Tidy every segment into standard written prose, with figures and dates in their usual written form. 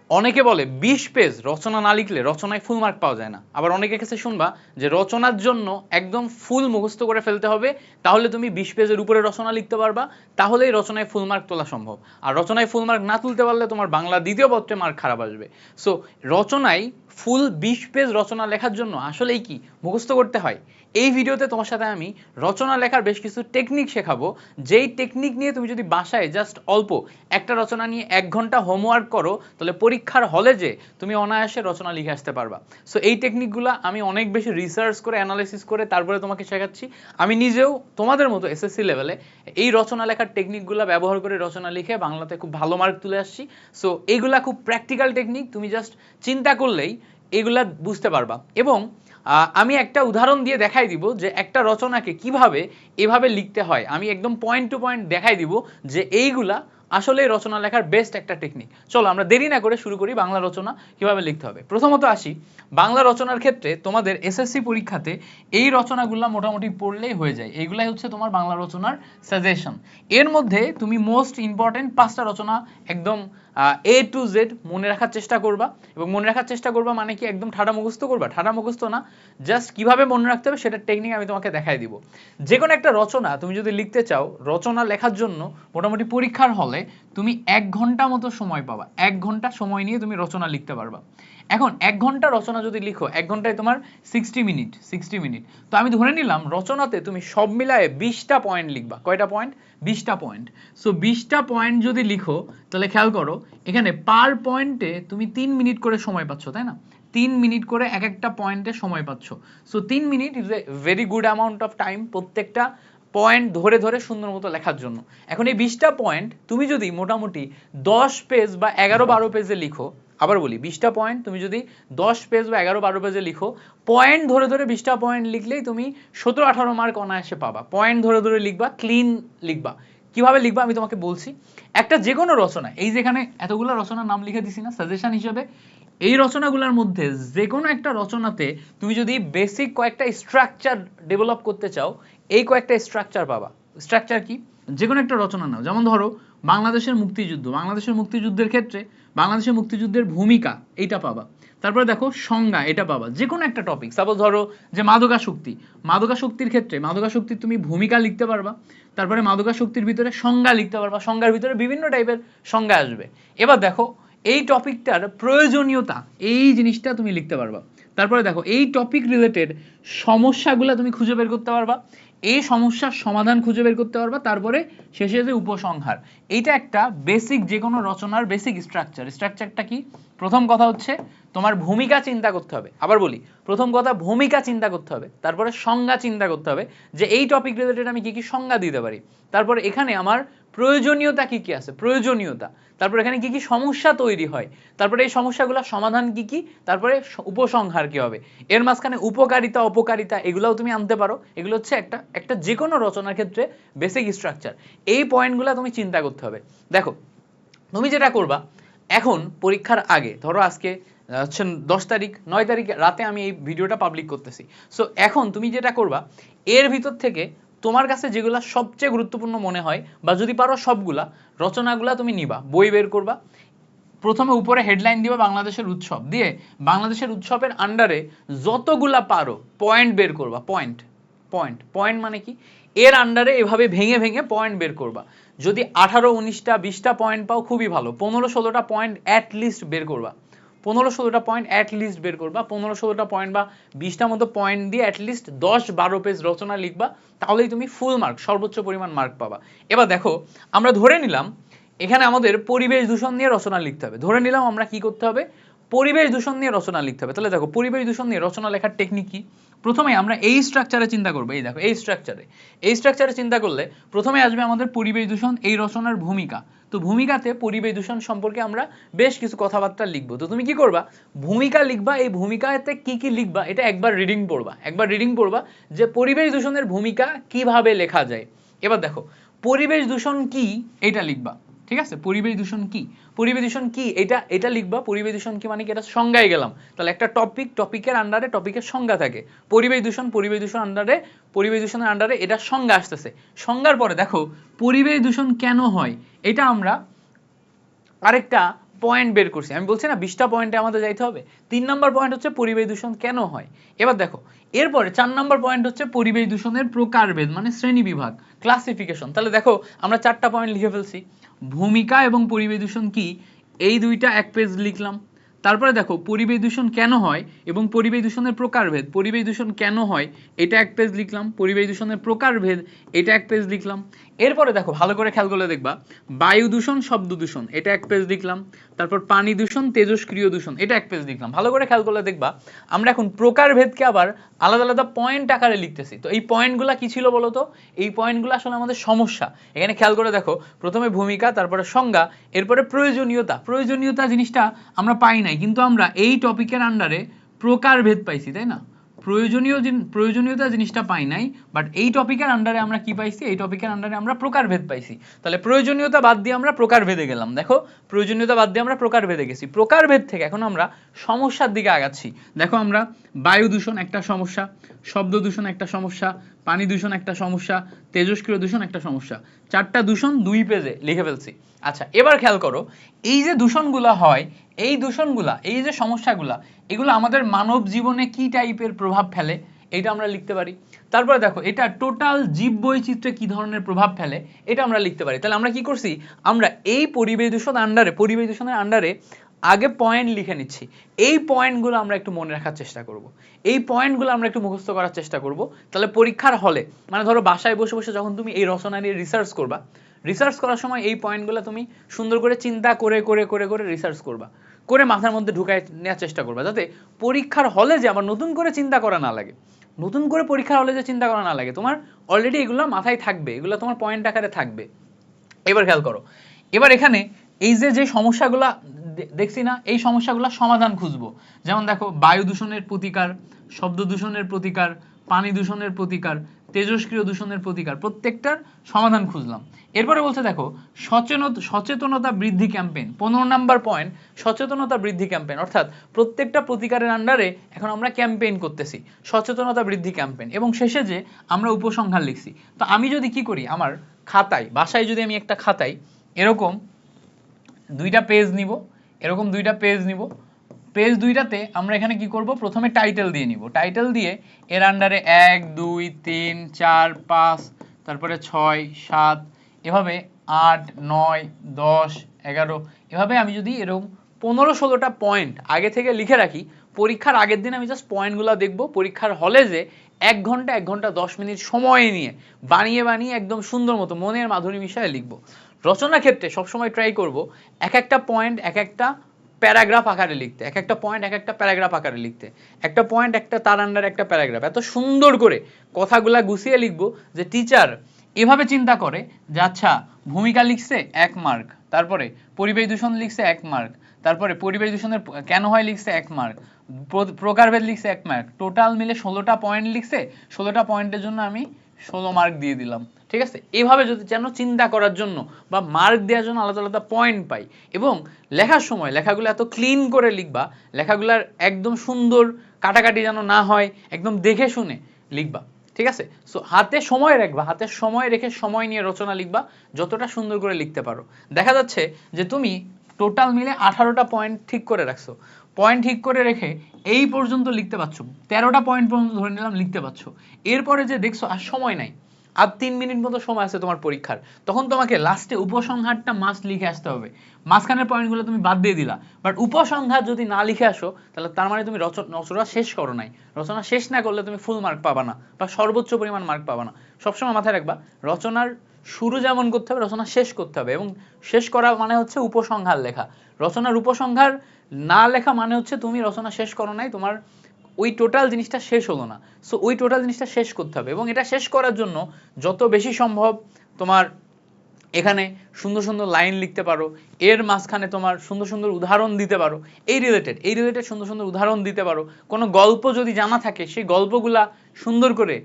অনেকে বলে 20 পেজ রচনা না লিখলে রচনায় ফুল মার্ক পাওয়া যায় না। আবার অনেকের কাছে শুনবা যে রচনার জন্য একদম ফুল মুখস্থ করে ফেলতে হবে, তাহলে তুমি 20 পেজের উপরে রচনা লিখতে পারবা, তাহলেই রচনায় ফুল মার্ক তোলা সম্ভব। আর রচনায় ফুল মার্ক না তুলতে পারলে তোমার বাংলা দ্বিতীয় পত্রে মার্ক খারাপ আসবে। সো রচনায় ফুল 20 পেজ রচনা লেখার জন্য আসলেই কি মুখস্থ করতে হয়? এই ভিডিওতে তোমার সাথে আমি রচনা লেখার বেশ কিছু টেকনিক শেখাবো, যেই টেকনিক নিয়ে তুমি যদি বাসায় জাস্ট অল্প একটা রচনা নিয়ে 1 ঘন্টা হোমওয়ার্ক করো, তাহলে পরীক্ষার হলে যে তুমি অনায়াসে রচনা লিখে আসতে পারবা। সো এই টেকনিকগুলো আমি অনেক বেশি রিসার্চ করে অ্যানালাইসিস করে তারপরে তোমাকে শেখাচ্ছি। আমি নিজেও তোমাদের মতো এসএসসি লেভেলে এই রচনা লেখার টেকনিকগুলো ব্যবহার করে রচনা লিখে বাংলাতে খুব ভালো মার্ক তুলে আসছি। সো এইগুলা খুব প্র্যাকটিক্যাল টেকনিক, তুমি জাস্ট চিন্তা করলেই এগুলা বুঝতে পারবা। এবং আমি একটা উদাহরণ দিয়ে দেখাই দিব যে একটা রচনাকে কিভাবে এভাবে লিখতে হয়। আমি একদম পয়েন্ট টু পয়েন্ট দেখাই দিব যে এইগুলা আসলে রচনা লেখার বেস্ট একটা টেকনিক। চলো আমরা দেরি না করে শুরু করি বাংলা রচনা কিভাবে লিখতে হবে। প্রথমত আসি বাংলা রচনার ক্ষেত্রে, তোমাদের এসএসসি পরীক্ষাতে এই রচনাগুলো মোটামুটি পড়লেই হয়ে যায়। এইগুলাই হচ্ছে তোমার বাংলা রচনার সাজেশন। এর মধ্যে তুমি মোস্ট ইম্পর্টেন্ট 5টা রচনা একদম A to Z মনে রাখার চেষ্টা করবা। এবং মনে রাখার চেষ্টা করবা মানে কি একদম ঠাডা মুখস্থ করবা? ঠাডা মুখস্থ না, জাস্ট কিভাবে মনে রাখতে হবে সেটার টেকনিক আমি তোমাকে দেখাই দিব। যে কোনো একটা রচনা তুমি যদি লিখতে চাও, রচনা লেখার জন্য মোটামুটি পরীক্ষার হলে তুমি 1 ঘন্টা মতো সময় পাবা। 1 ঘন্টা সময় নিয়ে তুমি রচনা লিখতে পারবা। এখন 1 ঘন্টা রচনা যদি লিখো, 1 ঘন্টায় তোমার 60 মিনিট। তো আমি ধরে নিলাম রচনাতে তুমি সব মিলায়ে 20টা পয়েন্ট লিখবা। কয়টা পয়েন্ট? 20টা পয়েন্ট। সো 20টা পয়েন্ট যদি লিখো, তাহলে খেয়াল করো এখানে পার পয়েন্টে তুমি 3 মিনিট করে সময় পাচ্ছ, তাই না? 3 মিনিট করে এক একটা পয়েন্টে সময় পাচ্ছ। So 3 minute is a very good amount of time প্রত্যেকটা পয়েন্ট ধরে ধরে সুন্দর মতো লেখার জন্য। এখন এই 20টা পয়েন্ট তুমি যদি মোটামুটি 10 পেজ বা 11-12 পেজে লিখো, আবার বলি 20টা পয়েন্ট তুমি যদি 10 পেজ বা 11-12 পেজে লিখো, পয়েন্ট ধরে ধরে 20টা পয়েন্ট লিখলেই তুমি 17-18 মার্ক অনায়াসে পাবা। পয়েন্ট ধরে ধরে লিখবা, ক্লিন লিখবা। কিভাবে লিখবা আমি তোমাকে বলছি। একটা যে কোনো রচনা, এই যেখানে এতগুলো রচনার নাম লিখে দিছি না সাজেশন হিসেবে, এই রচনাগুলোর মধ্যে যে কোনো একটা রচনাতে তুমি যদি বেসিক কয়েকটা স্ট্রাকচার ডেভেলপ করতে চাও, এই কয়েকটা স্ট্রাকচার পাবা। স্ট্রাকচার কি? যে কোনো একটা রচনা নাও, যেমন ধরো বাংলাদেশের মুক্তিযুদ্ধ, বাংলাদেশের মুক্তিযুদ্ধের ক্ষেত্রে বাংলাদেশের মুক্তিযুদ্ধের ভূমিকা, এইটা পাবা। তারপরে দেখো সংজ্ঞা, এটা পাবা। যে কোনো একটা টপিক, সাপোজ ধরো যে মাদকাসক্তি, মাদকাসক্তির ক্ষেত্রে মাদকাসক্তির তুমি ভূমিকা লিখতে পারবা। তারপরে মাদকাসক্তির ভিতরে সংজ্ঞা লিখতে পারবা, সংজ্ঞার ভিতরে বিভিন্ন টাইপের সংজ্ঞা আসবে। এবার দেখো এই টপিকটার প্রয়োজনীয়তা, এই জিনিসটা তুমি লিখতে পারবা। তারপরে দেখো এই টপিক রিলেটেড সমস্যাগুলো তুমি খুঁজে বের করতে পারবা, এই সমস্যার সমাধান খুঁজে বের করতে পারবা। তারপরে শেষে যে উপসংহার, এইটা একটা বেসিক যে কোনো রচনার বেসিক স্ট্রাকচার। স্ট্রাকচারটা কি? প্রথম কথা হচ্ছে তোমার ভূমিকা চিন্তা করতে হবে। আবার বলি, প্রথম কথা ভূমিকা চিন্তা করতে হবে, তারপরে সংজ্ঞা চিন্তা করতে হবে যে এই টপিক রিলেটেড আমি কি কি সংজ্ঞা দিতে পারি। তারপরে এখানে আমার প্রয়োজনীয়তা কি কি আছে, প্রয়োজনীয়তা। তারপর এখানে কি কি সমস্যা তৈরি হয়, তারপরে এই সমস্যাগুলোর সমাধান কি কি, তারপরে উপসংহার কি হবে। এর মাঝখানে উপকারিতা অপকারিতা এগুলোও তুমি আনতে পারো। এগুলো হচ্ছে একটা একটা যে কোনো রচনার ক্ষেত্রে বেসিক স্ট্রাকচার। এই পয়েন্টগুলো তুমি চিন্তা করতে হবে। দেখো তুমি যেটা করবা এখন পরীক্ষার আগে, ধরো আজকে হচ্ছে 10 তারিখ, 9 তারিখ রাতে আমি এই ভিডিওটা পাবলিক করতেছি। সো এখন তুমি যেটা করবা, এর ভিতর থেকে তোমার কাছে যেগুলা সবচেয়ে গুরুত্বপূর্ণ মনে হয় বা যদি পারো সবগুলা রচনাগুলা তুমি নিবা, বই বের করবা। প্রথমে উপরে হেডলাইন দিবা বাংলাদেশের উৎসব, দিয়ে বাংলাদেশের উৎসবের আন্ডারে যতগুলা পারো পয়েন্ট বের করবা। পয়েন্ট পয়েন্ট পয়েন্ট মানে কি? এর আন্ডারে এভাবে ভেঙে ভেঙে পয়েন্ট বের করবা। যদি 18, 19টা, 20টা পয়েন্ট পাও খুবই ভালো। 15-16টা পয়েন্ট অ্যাট লিস্ট বের করবা। 15-16টা পয়েন্ট অ্যাট লিস্ট বের করবা। 15-16টা পয়েন্ট বা 20টা মতো পয়েন্ট দিয়ে অ্যাট লিস্ট 10-12 পেজ রচনা লিখবা, তাহলেই তুমি ফুল মার্ক, সর্বোচ্চ পরিমাণ মার্ক পাবা। এবার দেখো আমরা ধরে নিলাম এখানে আমাদের পরিবেশ দূষণ নিয়ে রচনা লিখতে হবে। ধরে নিলাম আমরা কি করতে হবে, পরিবেশ দূষণ নিয়ে রচনা লিখতে হবে। তাহলে দেখো পরিবেশ দূষণ নিয়ে রচনা লেখার টেকনিক কি? প্রথমে আমরা এই স্ট্রাকচারে চিন্তা করবো। এই দেখো এই স্ট্রাকচারে চিন্তা করলে প্রথমে আসবে আমাদের পরিবেশ দূষণ, এই রচনার ভূমিকা। তো ভূমিকাতে পরিবেশ দূষণ সম্পর্কে আমরা বেশ কিছু কথাবার্তা লিখবো। তো তুমি কি করবা, ভূমিকা লিখবা। এই ভূমিকাতে কি কি লিখবা এটা একবার রিডিং পড়বা, একবার রিডিং পড়বা যে পরিবেশ দূষণের ভূমিকা কিভাবে লেখা যায়। এবার দেখো পরিবেশ দূষণ কি এটা লিখবা, ঠিক আছে? পরিবেশ দূষণ কি, পরিবেশ দূষণ কি এটা এটা লিখবা। পরিবেশ দূষণ কি মানে কি, এটা সংজ্ঞায় গেলাম। তাহলে একটা টপিক, টপিকের আন্ডারে টপিকের সংজ্ঞা থাকে। পরিবেশ দূষণ, পরিবেশ দূষণ আন্ডারে, পরিবেশ দূষণের আন্ডারে এটা সংজ্ঞা আসতেছে। সংজ্ঞার পরে দেখো পরিবেশ দূষণ কেন হয়, এটা আমরা আরেকটা পয়েন্ট বের করছি। আমি বলছি না 20টা পয়েন্টে আমাদের যাইতে হবে। 3 নাম্বার পয়েন্ট হচ্ছে পরিবেশ দূষণ কেন হয়। এবার দেখো এরপরে 4 নাম্বার পয়েন্ট হচ্ছে পরিবেশ দূষণের প্রকারভেদ মানে শ্রেণী বিভাগ, ক্লাসিফিকেশন। তাহলে দেখো আমরা 4টা পয়েন্ট লিখে ফেলছি। ভূমিকা এবং পরিবেশ দূষণ কি, এই দুইটা এক পেজ লিখলাম। তারপরে দেখো পরিবেশ দূষণ কেন হয় এবং পরিবেশ দূষণের প্রকারভেদ, পরিবেশ দূষণ কেন হয় এটা এক পেজ লিখলাম, পরিবেশ দূষণের প্রকারভেদ এটা এক পেজ লিখলাম। এরপরে দেখো ভালো করে খেয়াল করলে দেখবা বায়ু দূষণ, শব্দ দূষণ এটা এক পেজ লিখলাম। তারপর পানি দূষণ, তেজস্ক্রিয় দূষণ এটা এক পেজ লিখলাম। ভালো করে খেয়াল করলে দেখবা আমরা এখন প্রকারভেদকে আবার আলাদা আলাদা পয়েন্ট আকারে লিখতেছি। তো এই পয়েন্টগুলো কি ছিল বলো তো, এই পয়েন্টগুলো আসলে আমাদের সমস্যা। এখানে খেয়াল করে দেখো প্রথমে ভূমিকা, তারপরে সংজ্ঞা, এরপরে প্রয়োজনীয়তা। প্রয়োজনীয়তা জিনিসটা আমরা পাই নাই, কিন্তু আমরা এই টপিকের আন্ডারে প্রকারভেদ পাইছি, তাই না? প্রয়োজনীয়তা জিনিসটা পাই নাই, বাট এই টপিকের আন্ডারে আমরা কি পাইছি, এই টপিকের আন্ডারে আমরা প্রকারভেদ পাইছি। তাহলে প্রয়োজনীয়তা বাদ দিয়ে আমরা প্রকারভেদে গেলাম। দেখো প্রয়োজনীয়তা বাদ দিয়ে আমরা প্রকারভেদে গেছি। প্রকারভেদ থেকে এখন আমরা সমস্যার দিকে আগাচ্ছি। দেখো আমরা বায়ু দূষণ একটা সমস্যা, শব্দ দূষণ একটা সমস্যা, পানি দূষণ একটা সমস্যা, তেজস্ক্রিয় দূষণ একটা সমস্যা। 4টা দূষণ 2 পেজে লিখে ফেলছি। আচ্ছা এবার খেয়াল করো এই যে দূষণগুলা হয়, এই দূষণগুলা, এই যে সমস্যাগুলা, এগুলো আমাদের মানব জীবনে কি টাইপের প্রভাব ফেলে এটা আমরা লিখতে পারি। তারপরে দেখো এটা টোটাল জীববৈচিত্র্যে কি ধরনের প্রভাব ফেলে এটা আমরা লিখতে পারি। তাহলে আমরা কি করছি, আমরা এই পরিবেশ দূষণের আন্ডারে আগে পয়েন্ট লিখে নিচ্ছি। এই পয়েন্টগুলো আমরা একটু মনে রাখার চেষ্টা করব, এই পয়েন্টগুলো আমরা একটু মুখস্থ করার চেষ্টা করব। তাহলে পরীক্ষার হলে মানে ধরো বাসায় বসে বসে যখন তুমি এই রচনা নিয়ে রিসার্চ করবা, রিসার্চ করার সময় এই পয়েন্টগুলো তুমি সুন্দর করে চিন্তা করে করে করে করে রিসার্চ করবা, করে মাথার মধ্যে ঢুকায় নেওয়ার চেষ্টা করবা, যাতে পরীক্ষার হলে যে আবার নতুন করে চিন্তা করা না লাগে, নতুন করে পরীক্ষার হলে যে চিন্তা করা না লাগে, তোমার অলরেডি এগুলো মাথায় থাকবে, এগুলো তোমার পয়েন্ট আকারে থাকবে। এবার খেয়াল করো, এবার এখানে এই যে যে সমস্যাগুলো দেখছি না, এই সমস্যাগুলো সমাধান খুঁজবো। যেমন দেখো বায়ু দূষণের প্রতিকার, শব্দ দূষণের প্রতিকার, পানি দূষণের প্রতিকার, তেজস্ক্রিয় দূষণের প্রতিকার, প্রত্যেকটার সমাধান খুঁজলাম। এরপরে বলছে দেখো সচেতনতা বৃদ্ধি ক্যাম্পেইন, 15 নাম্বার পয়েন্ট সচেতনতা বৃদ্ধি ক্যাম্পেইন, অর্থাৎ প্রত্যেকটা প্রতিকারের আন্ডারে এখন আমরা ক্যাম্পেইন করতেছি, সচেতনতা বৃদ্ধি ক্যাম্পেইন। এবং শেষে যে আমরা উপসংহার লিখছি। তো আমি যদি কি করি, আমার খাতায় বাসায় যদি আমি একটা খাতায় এরকম 2টা পেজ নিব, এরকম 2টা পেজ নিব, পেজ 2টাতে আমরা এখানে কি করব, প্রথমে টাইটেল দিয়ে নিব, টাইটেল দিয়ে এর আন্ডারে 1 2 3 4 5 তারপরে 6 7 এভাবে 8 9 10 11 এভাবে আমি যদি এরকম 15-16টা পয়েন্ট আগে থেকে লিখে রাখি, পরীক্ষার আগের দিন আমি জাস্ট পয়েন্টগুলো দেখব, পরীক্ষার হলে যে 1 ঘন্টা 10 মিনিট সময় নিয়ে বানিয়ে বানিয়ে একদম সুন্দর মতো মনের মাধুরী মিশায় লিখব। রচনা ক্ষেত্রে সবসময় ট্রাই করব এক একটা পয়েন্ট এক একটা প্যারাগ্রাফ আকারে লিখতে, এক একটা পয়েন্ট এক একটা প্যারাগ্রাফ আকারে লিখতে, একটা পয়েন্ট একটা তার আন্ডারে একটা প্যারাগ্রাফ, এত সুন্দর করে কথাগুলা গুছিয়ে লিখবো যে টিচার এভাবে চিন্তা করে যে আচ্ছা ভূমিকা লিখছে 1 মার্ক, তারপরে পরিবেশ দূষণ লিখছে 1 মার্ক, তারপরে পরিবেশ দূষণের কেন হয় লিখছে 1 মার্ক, প্রকারভেদ লিখছে 1 মার্ক, টোটাল মিলে 16টা পয়েন্ট লিখছে, 16টা পয়েন্টের জন্য আমি 16 মার্ক দিয়ে দিলাম। ঠিক আছে, এইভাবে যদি যেন চিন্তা করার জন্য বা মার্ক দেওয়ার জন্য আলাদা আলাদা পয়েন্ট পাই। এবং লেখার সময় লেখাগুলো এত ক্লিন করে লিখবা, লেখাগুলার একদম সুন্দর কাটাকাটি যেন না হয়, একদম দেখে শুনে লিখবা। ঠিক আছে, সো হাতে সময় রাখবা, হাতে সময় রেখে সময় নিয়ে রচনা লিখবা, যতটা সুন্দর করে লিখতে পারো। দেখা যাচ্ছে যে তুমি টোটাল মিলে 18টা পয়েন্ট ঠিক করে রাখছো, পয়েন্ট ঠিক করে রেখে এই পর্যন্ত লিখতে পারছো, 13টা পয়েন্ট পর্যন্ত ধরে নিলাম লিখতে পারছো। এরপরে যে দেখছো আর সময় নাই, আর 3 মিনিট মতো সময় আছে তোমার পরীক্ষার, তখন তোমাকে লাস্টে উপসংহারটা মাস্ট লিখে আসতে হবে। মাঝখানের পয়েন্টগুলো তুমি বাদ দিয়ে দিলা, বাট উপসংহার যদি না লিখে আসো তাহলে তার মানে তুমি রচনা শেষ করো নাই। রচনা শেষ না করলে তুমি ফুল মার্ক পাবা না বা সর্বোচ্চ পরিমাণ মার্ক পাবা না। সবসময় মাথায় রাখবা রচনার শুরু যেমন করতে হবে, রচনা শেষ করতে হবে, এবং শেষ করা মানে হচ্ছে উপসংহার লেখা। রচনার উপসংহার না লেখা মানে হচ্ছে তুমি রচনা শেষ করো নাই, তোমার ওই টোটাল জিনিসটা শেষ হলো না। সো ওই টোটাল জিনিসটা শেষ করতে হবে, এবং এটা শেষ করার জন্য যত বেশি সম্ভব তোমার এখানে সুন্দর সুন্দর লাইন লিখতে পারো, এর মাঝখানে তোমার সুন্দর সুন্দর উদাহরণ দিতে পারো, এই রিলেটেড সুন্দর সুন্দর উদাহরণ দিতে পারো। কোনো গল্প যদি জানা থাকে সেই গল্পগুলা সুন্দর করে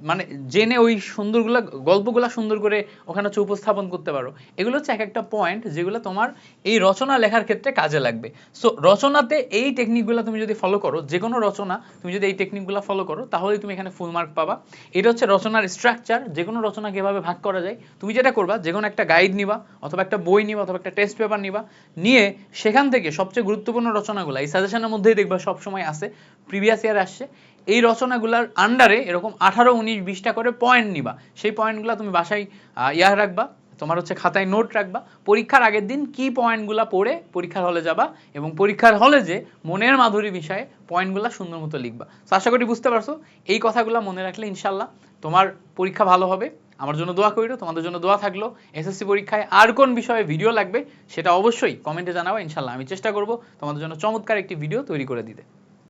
মানে জেনে ওই সুন্দরগুলা গল্পগুলা সুন্দর করে ওখানে হচ্ছে উপস্থাপন করতে পারো। এগুলো হচ্ছে এক একটা পয়েন্ট যেগুলো তোমার এই রচনা লেখার ক্ষেত্রে কাজে লাগবে। সো রচনাতে এই টেকনিকগুলো তুমি যদি ফলো করো, যে কোনো রচনা তুমি যদি এই টেকনিকগুলো ফলো করো, তাহলেই তুমি এখানে ফুল মার্ক পাবা। এটা হচ্ছে রচনার স্ট্রাকচার, যে কোনো রচনা কিভাবে ভাগ করা যায়। তুমি যেটা করবা, যে কোনো একটা গাইড নিবা অথবা একটা বই নিবা অথবা একটা টেস্ট পেপার নিবা, নিয়ে সেখান থেকে সবচেয়ে গুরুত্বপূর্ণ রচনাগুলো এই সাজেশনের মধ্যেই দেখবা সবসময় আসে, প্রিভিয়াস ইয়ারে আসছে। এই রচনাগুলোর আন্ডারে এরকম 18, 19, 20টা করে পয়েন্ট নিবা। সেই পয়েন্টগুলো তুমি বাসায় রাখবা, তোমার হচ্ছে খাতায় নোট রাখবা। পরীক্ষার আগের দিন কি পয়েন্টগুলো পড়ে পরীক্ষার হলে যাবা, এবং পরীক্ষার হলে যে মনের মাধুরী বিষয়ে পয়েন্টগুলো সুন্দর মতো লিখবা। তো আশা করি বুঝতে পারছো। এই কথাগুলো মনে রাখলে ইনশাল্লাহ তোমার পরীক্ষা ভালো হবে। আমার জন্য দোয়া করিও, তোমাদের জন্য দোয়া থাকলো। এসএসসি পরীক্ষায় আর কোন বিষয়ে ভিডিও লাগবে সেটা অবশ্যই কমেন্টে জানাবো। ইনশাল্লাহ আমি চেষ্টা করব তোমাদের জন্য চমৎকার একটি ভিডিও তৈরি করে দিতে।